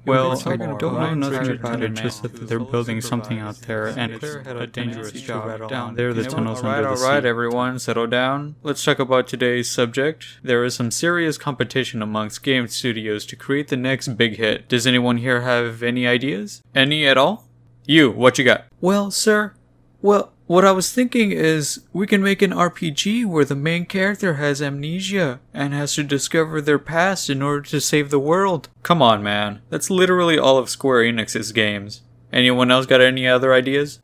Well, I don't know nothing about it, just that they're building something out there, and it's a dangerous job. Down there, the tunnels under the sea. Alright, everyone, settle down. Let's talk about today's subject. There is some serious competition amongst game studios to create the next big hit. Does anyone here have any ideas? Any at all? You, what you got? Well, sir, what I was thinking is we can make an RPG where the main character has amnesia and has to discover their past in order to save the world. Come on, man. That's literally all of Square Enix's games. Anyone else got any other ideas?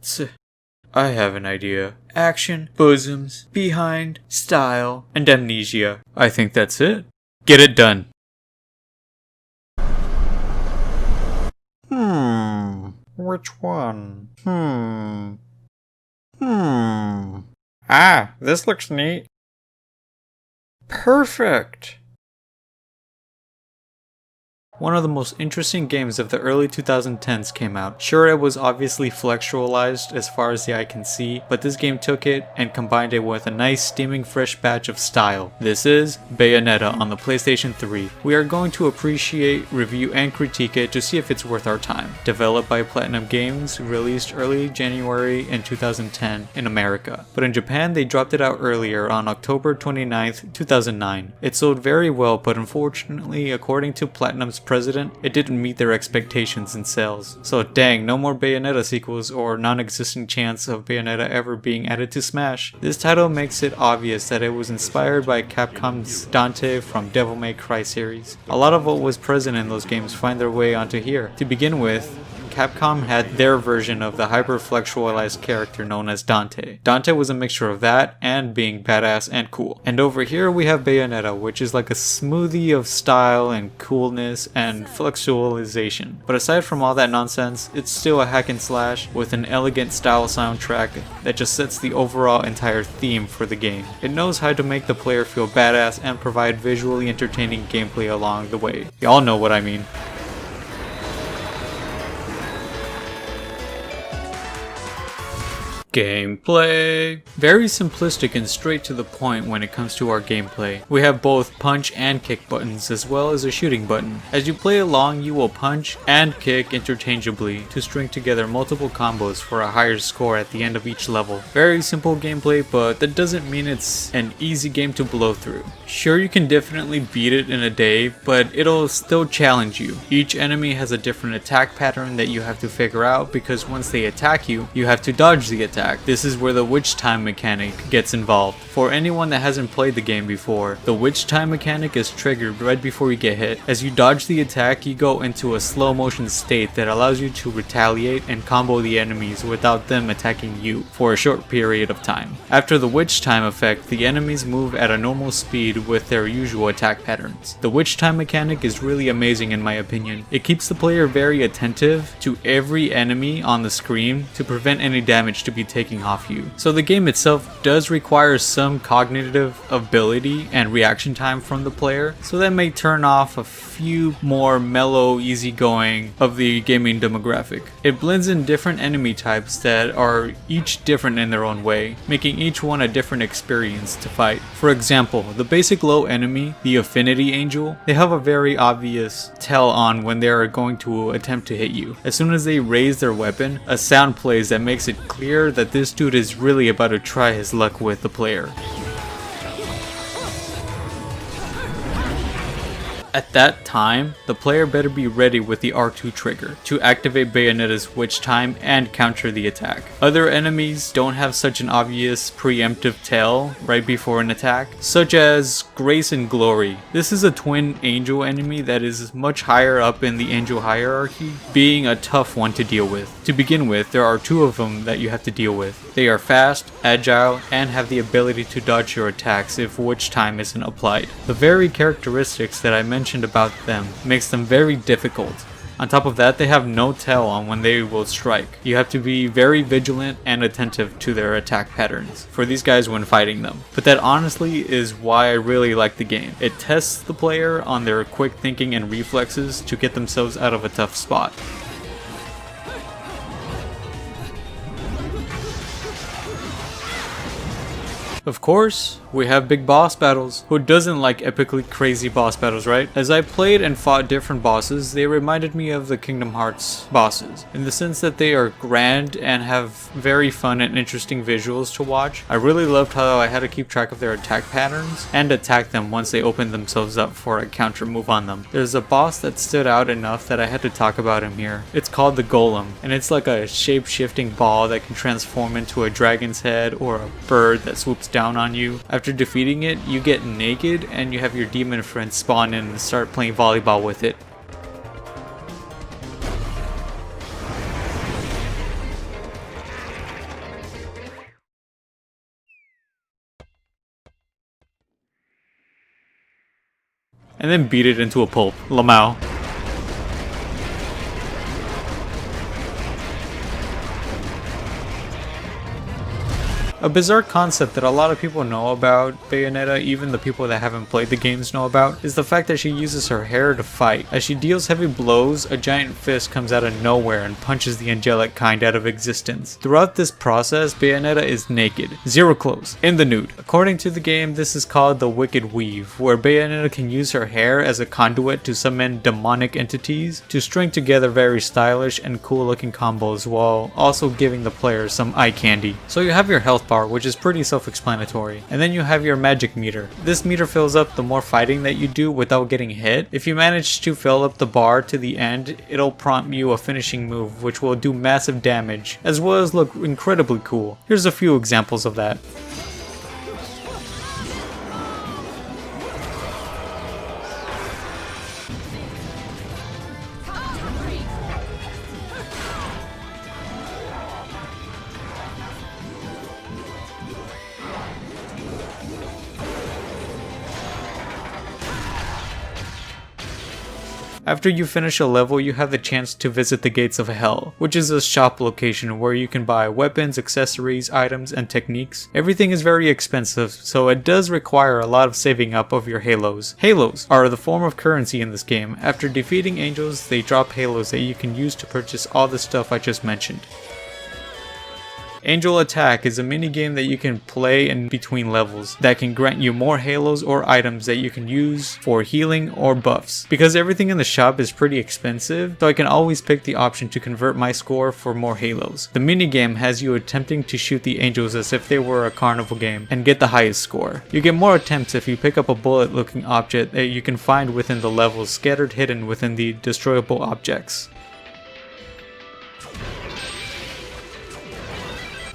I have an idea. Action, bosoms, behind, style, and amnesia. I think that's it. Get it done. Which one? Ah, this looks neat. Perfect! One of the most interesting games of the early 2010s came out. Sure, it was obviously flexualized as far as the eye can see, but this game took it and combined it with a nice steaming fresh batch of style. This is Bayonetta on the PlayStation 3. We are going to appreciate, review, and critique it to see if it's worth our time. Developed by Platinum Games, released early January in 2010 in America. But in Japan, they dropped it out earlier on October 29th, 2009. It sold very well, but unfortunately, according to Platinum's president, it didn't meet their expectations in sales. So dang, no more Bayonetta sequels or non-existent chance of Bayonetta ever being added to Smash. This title makes it obvious that it was inspired by Capcom's Dante from Devil May Cry series. A lot of what was present in those games find their way onto here. To begin with, Capcom had their version of the hyper-flexualized character known as Dante. Dante was a mixture of that and being badass and cool. And over here we have Bayonetta, which is like a smoothie of style and coolness and flexualization. But aside from all that nonsense, it's still a hack and slash with an elegant style soundtrack that just sets the overall entire theme for the game. It knows how to make the player feel badass and provide visually entertaining gameplay along the way. Y'all know what I mean. Gameplay. Very simplistic and straight to the point when it comes to our gameplay. We have both punch and kick buttons as well as a shooting button. As you play along, you will punch and kick interchangeably to string together multiple combos for a higher score at the end of each level. Very simple gameplay, but that doesn't mean it's an easy game to blow through. Sure, you can definitely beat it in a day, but it'll still challenge you. Each enemy has a different attack pattern that you have to figure out because once they attack you, you have to dodge the attack. This is where the witch time mechanic gets involved. For anyone that hasn't played the game before, the witch time mechanic is triggered right before you get hit. As you dodge the attack, you go into a slow motion state that allows you to retaliate and combo the enemies without them attacking you for a short period of time. After the witch time effect, the enemies move at a normal speed with their usual attack patterns. The witch time mechanic is really amazing in my opinion. It keeps the player very attentive to every enemy on the screen to prevent any damage to be taking off you. So the game itself does require some cognitive ability and reaction time from the player, so that may turn off a few more mellow, easygoing of the gaming demographic. It blends in different enemy types that are each different in their own way, making each one a different experience to fight. For example, the basic low enemy, the Affinity Angel, they have a very obvious tell on when they are going to attempt to hit you. As soon as they raise their weapon, a sound plays that makes it clear that this dude is really about to try his luck with the player. At that time, the player better be ready with the R2 trigger to activate Bayonetta's witch time and counter the attack. Other enemies don't have such an obvious preemptive tell right before an attack, such as Grace and Glory. This is a twin angel enemy that is much higher up in the angel hierarchy, being a tough one to deal with. To begin with, there are two of them that you have to deal with. They are fast, agile, and have the ability to dodge your attacks if witch time isn't applied. The very characteristics that I mentioned about them makes them very difficult. On top of that, they have no tell on when they will strike. You have to be very vigilant and attentive to their attack patterns for these guys when fighting them. But that honestly is why I really like the game. It tests the player on their quick thinking and reflexes to get themselves out of a tough spot. Of course, we have big boss battles. Who doesn't like epically crazy boss battles, right? As I played and fought different bosses, they reminded me of the Kingdom Hearts bosses, in the sense that they are grand and have very fun and interesting visuals to watch. I really loved how I had to keep track of their attack patterns and attack them once they opened themselves up for a counter move on them. There's a boss that stood out enough that I had to talk about him here. It's called the Golem, and it's like a shape-shifting ball that can transform into a dragon's head or a bird that swoops down on you. After defeating it, you get naked and you have your demon friends spawn in and start playing volleyball with it. And then beat it into a pulp. Lamau. A bizarre concept that a lot of people know about Bayonetta, even the people that haven't played the games know about, is the fact that she uses her hair to fight. As she deals heavy blows, a giant fist comes out of nowhere and punches the angelic kind out of existence. Throughout this process, Bayonetta is naked, zero clothes, in the nude. According to the game, this is called the Wicked Weave, where Bayonetta can use her hair as a conduit to summon demonic entities to string together very stylish and cool looking combos while also giving the player some eye candy. So you have your health bar, which is pretty self-explanatory, and then you have your magic meter. This meter fills up the more fighting that you do without getting hit. If you manage to fill up the bar to the end, it'll prompt you a finishing move which will do massive damage as well as look incredibly cool. Here's a few examples of that. After you finish a level, you have the chance to visit the Gates of Hell, which is a shop location where you can buy weapons, accessories, items, and techniques. Everything is very expensive, so it does require a lot of saving up of your halos. Halos are the form of currency in this game. After defeating angels, they drop halos that you can use to purchase all the stuff I just mentioned. Angel Attack is a minigame that you can play in between levels that can grant you more halos or items that you can use for healing or buffs. Because everything in the shop is pretty expensive, so I can always pick the option to convert my score for more halos. The minigame has you attempting to shoot the angels as if they were a carnival game and get the highest score. You get more attempts if you pick up a bullet looking object that you can find within the levels scattered hidden within the destroyable objects.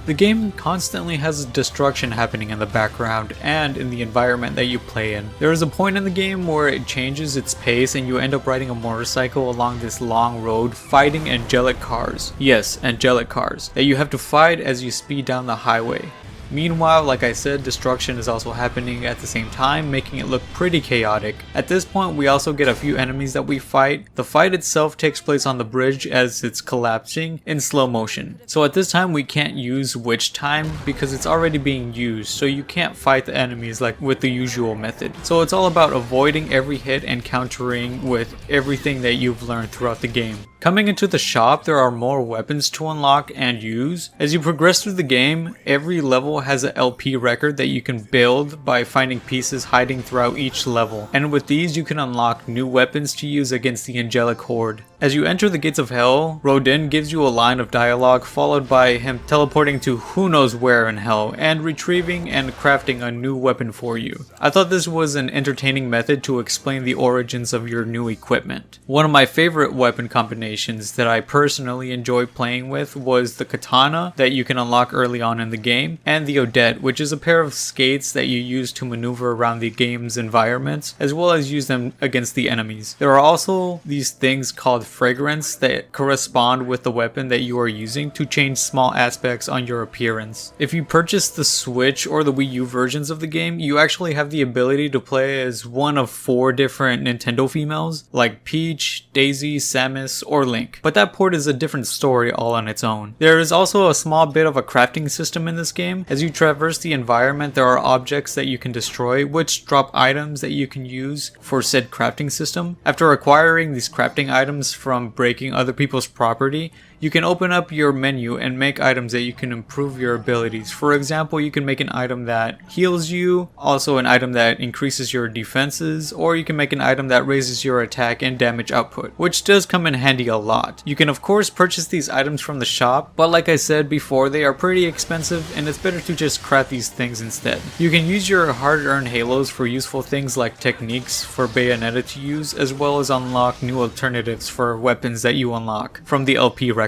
The game constantly has destruction happening in the background and in the environment that you play in. There is a point in the game where it changes its pace and you end up riding a motorcycle along this long road fighting angelic cars. Yes, angelic cars that you have to fight as you speed down the highway. Meanwhile, like I said, destruction is also happening at the same time, making it look pretty chaotic. At this point, we also get a few enemies that we fight. The fight itself takes place on the bridge as it's collapsing in slow motion. So at this time, we can't use witch time because it's already being used, so you can't fight the enemies like with the usual method. So it's all about avoiding every hit and countering with everything that you've learned throughout the game. Coming into the shop, there are more weapons to unlock and use. As you progress through the game, every level has an LP record that you can build by finding pieces hiding throughout each level. And with these, you can unlock new weapons to use against the angelic horde. As you enter the Gates of Hell, Rodin gives you a line of dialogue followed by him teleporting to who knows where in hell and retrieving and crafting a new weapon for you. I thought this was an entertaining method to explain the origins of your new equipment. One of my favorite weapon combinations that I personally enjoy playing with was the katana that you can unlock early on in the game, and the Odette, which is a pair of skates that you use to maneuver around the game's environments as well as use them against the enemies. There are also these things called fragrance that correspond with the weapon that you are using to change small aspects on your appearance. If you purchase the Switch or the Wii U versions of the game, you actually have the ability to play as one of 4 different Nintendo females, like Peach, Daisy, Samus, or Link. But that port is a different story all on its own. There is also a small bit of a crafting system in this game, As you traverse the environment, there are objects that you can destroy, which drop items that you can use for said crafting system. After acquiring these crafting items from breaking other people's property, you can open up your menu and make items that you can improve your abilities. For example, you can make an item that heals you, also an item that increases your defenses, or you can make an item that raises your attack and damage output, which does come in handy a lot. You can of course purchase these items from the shop, but like I said before, they are pretty expensive and it's better to just craft these things instead. You can use your hard-earned halos for useful things like techniques for Bayonetta to use, as well as unlock new alternatives for weapons that you unlock from the LP records.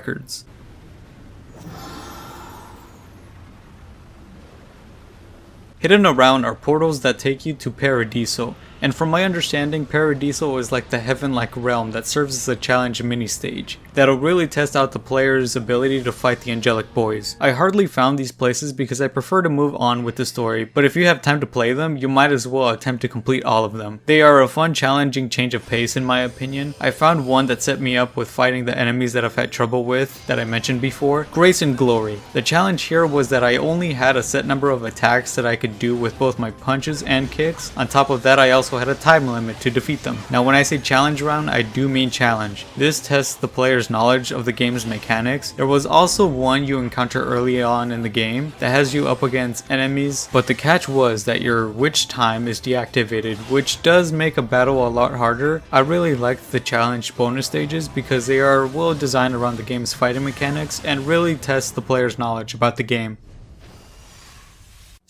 Hidden around are portals that take you to Paradiso, and from my understanding, Paradiso is like the heaven-like realm that serves as a challenge mini-stage that'll really test out the player's ability to fight the angelic boys. I hardly found these places because I prefer to move on with the story, but if you have time to play them, you might as well attempt to complete all of them. They are a fun, challenging change of pace in my opinion. I found one that set me up with fighting the enemies that I've had trouble with that I mentioned before, Grace and Glory. The challenge here was that I only had a set number of attacks that I could do with both my punches and kicks. On top of that, I also had a time limit to defeat them. Now when I say challenge round, I do mean challenge. This tests the player's knowledge of the game's mechanics. There was also one you encounter early on in the game that has you up against enemies, but the catch was that your witch time is deactivated, which does make a battle a lot harder. I really liked the challenge bonus stages because they are well designed around the game's fighting mechanics and really test the player's knowledge about the game.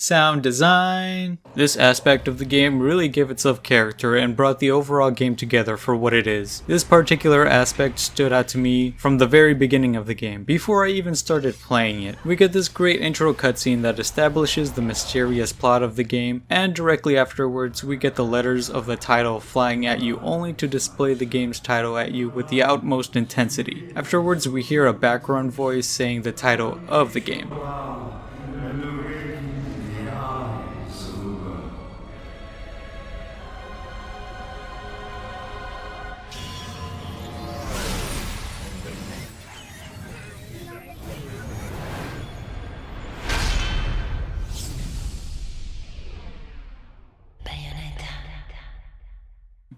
Sound design. This aspect of the game really gave itself character and brought the overall game together for what it is. This particular aspect stood out to me from the very beginning of the game, before I even started playing it. We get this great intro cutscene that establishes the mysterious plot of the game, and directly afterwards we get the letters of the title flying at you only to display the game's title at you with the utmost intensity. Afterwards we hear a background voice saying the title of the game.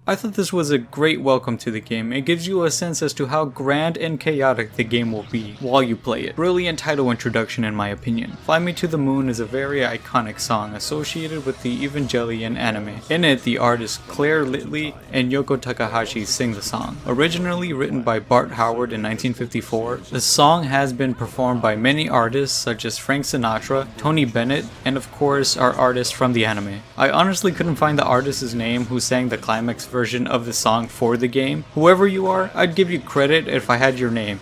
I thought this was a great welcome to the game. It gives you a sense as to how grand and chaotic the game will be while you play it. Brilliant title introduction in my opinion. Fly Me to the Moon is a very iconic song associated with the Evangelion anime. In it, the artists Claire Litley and Yoko Takahashi sing the song. Originally written by Bart Howard in 1954, the song has been performed by many artists such as Frank Sinatra, Tony Bennett, and of course our artists from the anime. I honestly couldn't find the artist's name who sang the climax version of the song for the game. Whoever you are, I'd give you credit if I had your name.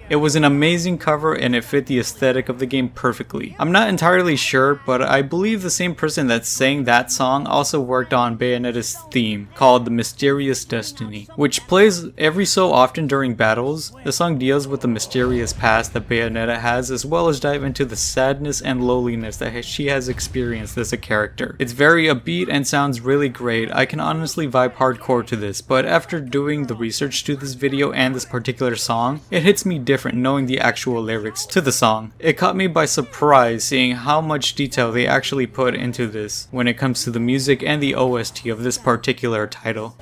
It was an amazing cover and it fit the aesthetic of the game perfectly. I'm not entirely sure, but I believe the same person that sang that song also worked on Bayonetta's theme, called The Mysterious Destiny, which plays every so often during battles. The song deals with the mysterious past that Bayonetta has, as well as dive into the sadness and loneliness that she has experienced as a character. It's very upbeat and sounds really great. I can honestly vibe hardcore to this, but after doing the research to this video and this particular song, it hits me different knowing the actual lyrics to the song. It caught me by surprise seeing how much detail they actually put into this when it comes to the music and the OST of this particular title.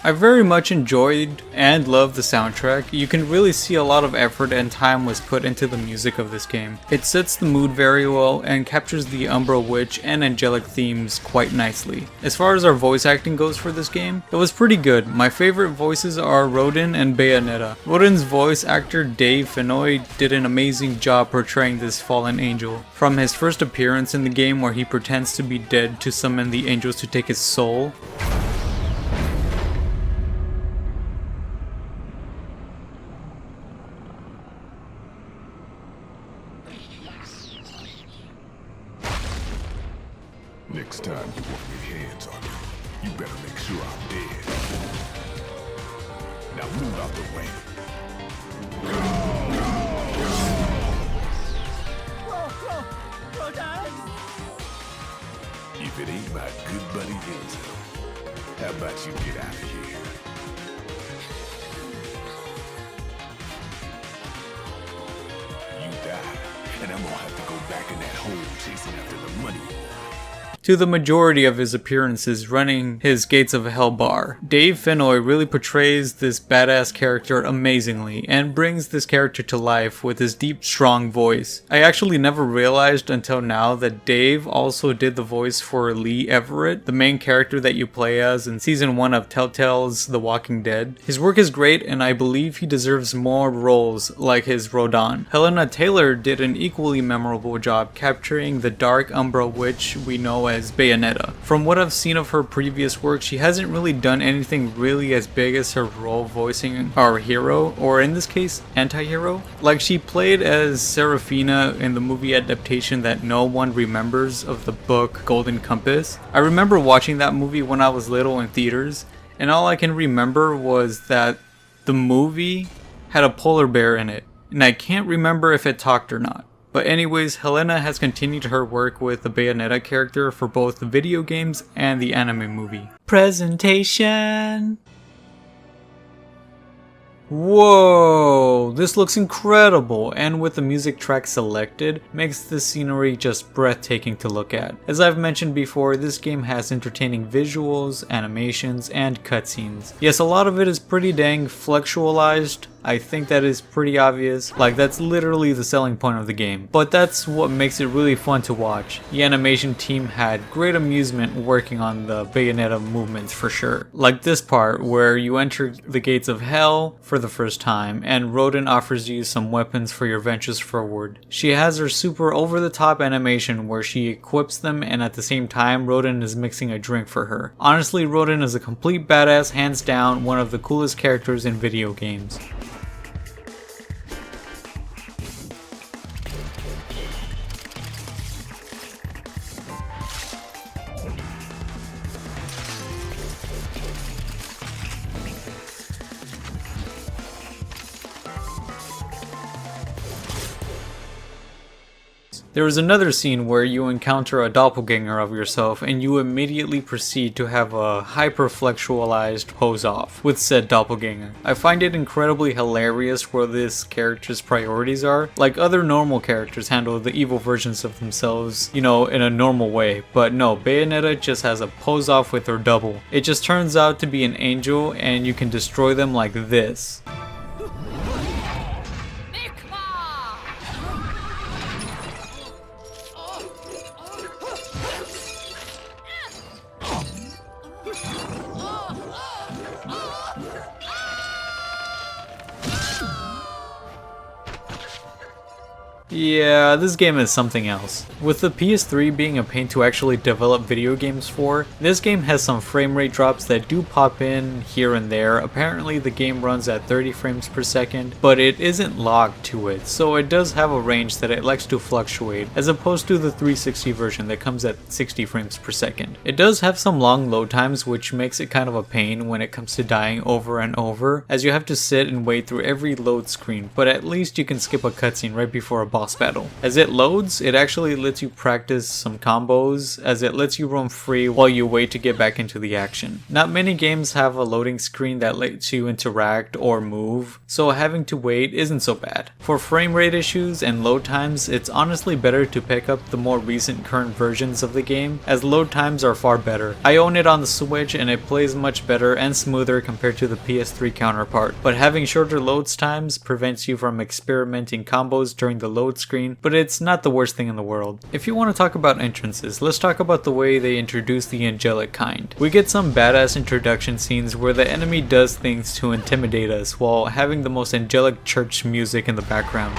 I very much enjoyed and loved the soundtrack. You can really see a lot of effort and time was put into the music of this game. It sets the mood very well and captures the Umbra witch and angelic themes quite nicely. As far as our voice acting goes for this game, it was pretty good. My favorite voices are Rodin and Bayonetta. Rodin's voice actor Dave Fennoy did an amazing job portraying this fallen angel. From his first appearance in the game where he pretends to be dead to summon the angels to take his soul, next time you want your hands on me, you better make sure I'm dead. Now move out the way. If it ain't my good buddy Enzo, how about you get out of here? You die, and I'm gonna have to go back in that hole chasing after the money. to the majority of his appearances running his Gates of Hell bar. Dave Fennoy really portrays this badass character amazingly and brings this character to life with his deep, strong voice. I actually never realized until now that Dave also did the voice for Lee Everett, the main character that you play as in season 1 of Telltale's The Walking Dead. His work is great and I believe he deserves more roles like his Rodin. Helena Taylor did an equally memorable job capturing the dark Umbra witch we know as Bayonetta. From what I've seen of her previous work, she hasn't really done anything really as big as her role voicing our hero, or in this case, anti-hero. Like she played as Serafina in the movie adaptation that no one remembers of the book Golden Compass. I remember watching that movie when I was little in theaters, and all I can remember was that the movie had a polar bear in it, and I can't remember if it talked or not. But anyways, Helena has continued her work with the Bayonetta character for both the video games and the anime movie. Presentation! Whoa, this looks incredible, and with the music track selected, makes the scenery just breathtaking to look at. As I've mentioned before, this game has entertaining visuals, animations, and cutscenes. Yes, a lot of it is pretty dang flexualized. I think that is pretty obvious. Like, that's literally the selling point of the game. But that's what makes it really fun to watch. The animation team had great amusement working on the Bayonetta movements for sure. Like this part where you enter the Gates of Hell for the first time and Rodin offers you some weapons for your ventures forward. She has her super over-the-top animation where she equips them and at the same time Rodin is mixing a drink for her. Honestly, Rodin is a complete badass, hands down one of the coolest characters in video games. There is another scene where you encounter a doppelganger of yourself and you immediately proceed to have a hyper-flexualized pose-off with said doppelganger. I find it incredibly hilarious where this character's priorities are. Like other normal characters handle the evil versions of themselves, you know, in a normal way. But no, Bayonetta just has a pose-off with her double. It just turns out to be an angel and you can destroy them like this. Yeah, this game is something else. With the PS3 being a pain to actually develop video games for, this game has some frame rate drops that do pop in here and there. Apparently the game runs at 30 frames per second, but it isn't locked to it, so it does have a range that it likes to fluctuate, as opposed to the 360 version that comes at 60 frames per second. It does have some long load times, which makes it kind of a pain when it comes to dying over and over, as you have to sit and wait through every load screen, but at least you can skip a cutscene right before a boss boss battle. As it loads, it actually lets you practice some combos, as it lets you roam free while you wait to get back into the action. Not many games have a loading screen that lets you interact or move, so having to wait isn't so bad. For frame rate issues and load times, it's honestly better to pick up the more recent current versions of the game, as load times are far better. I own it on the Switch and it plays much better and smoother compared to the PS3 counterpart, but having shorter load times prevents you from experimenting combos during the load screen, but it's not the worst thing in the world. If you want to talk about entrances, let's talk about the way they introduce the angelic kind. We get some badass introduction scenes where the enemy does things to intimidate us while having the most angelic church music in the background.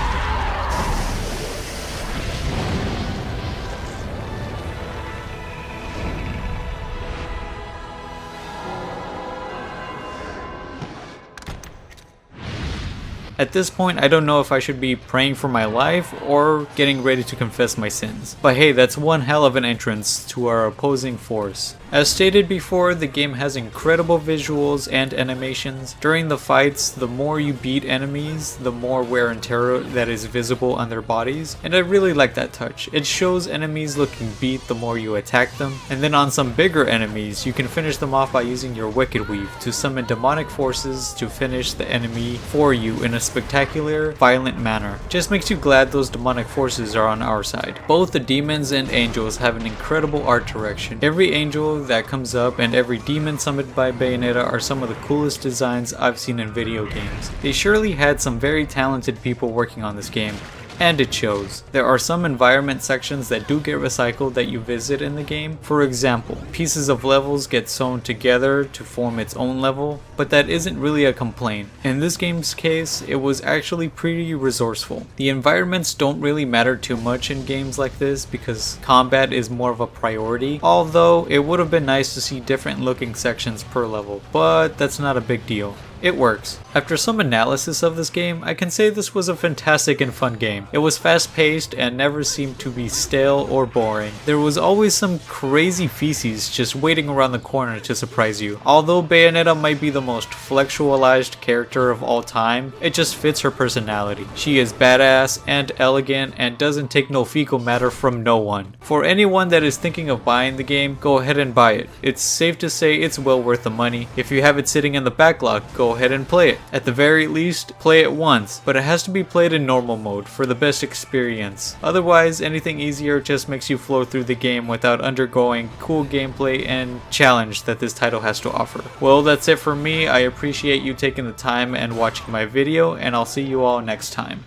At this point, I don't know if I should be praying for my life or getting ready to confess my sins. But hey, that's one hell of an entrance to our opposing force. As stated before, the game has incredible visuals and animations. During the fights, the more you beat enemies, the more wear and tear that is visible on their bodies, and I really like that touch. It shows enemies looking beat the more you attack them, and then on some bigger enemies, you can finish them off by using your Wicked Weave to summon demonic forces to finish the enemy for you in a spectacular, violent manner. Just makes you glad those demonic forces are on our side. Both the demons and angels have an incredible art direction. Every angel that comes up and every demon summoned by Bayonetta are some of the coolest designs I've seen in video games. They surely had some very talented people working on this game. And it shows. There are some environment sections that do get recycled that you visit in the game. For example, pieces of levels get sewn together to form its own level, but that isn't really a complaint. In this game's case, it was actually pretty resourceful. The environments don't really matter too much in games like this because combat is more of a priority, although it would have been nice to see different looking sections per level, but that's not a big deal. It works. After some analysis of this game, I can say this was a fantastic and fun game. It was fast paced and never seemed to be stale or boring. There was always some crazy feces just waiting around the corner to surprise you. Although Bayonetta might be the most flexualized character of all time, it just fits her personality. She is badass and elegant and doesn't take no fecal matter from no one. For anyone that is thinking of buying the game, go ahead and buy it. It's safe to say it's well worth the money. If you have it sitting in the backlog, go ahead and play it. At the very least, play it once, but it has to be played in normal mode for the best experience. Otherwise, anything easier just makes you flow through the game without undergoing cool gameplay and challenge that this title has to offer. Well, that's it for me. I appreciate you taking the time and watching my video, and I'll see you all next time.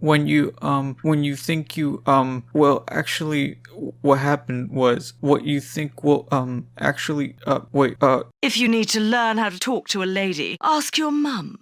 When you think you, well, actually, what happened was, what you think will, actually, If you need to learn how to talk to a lady, ask your mum.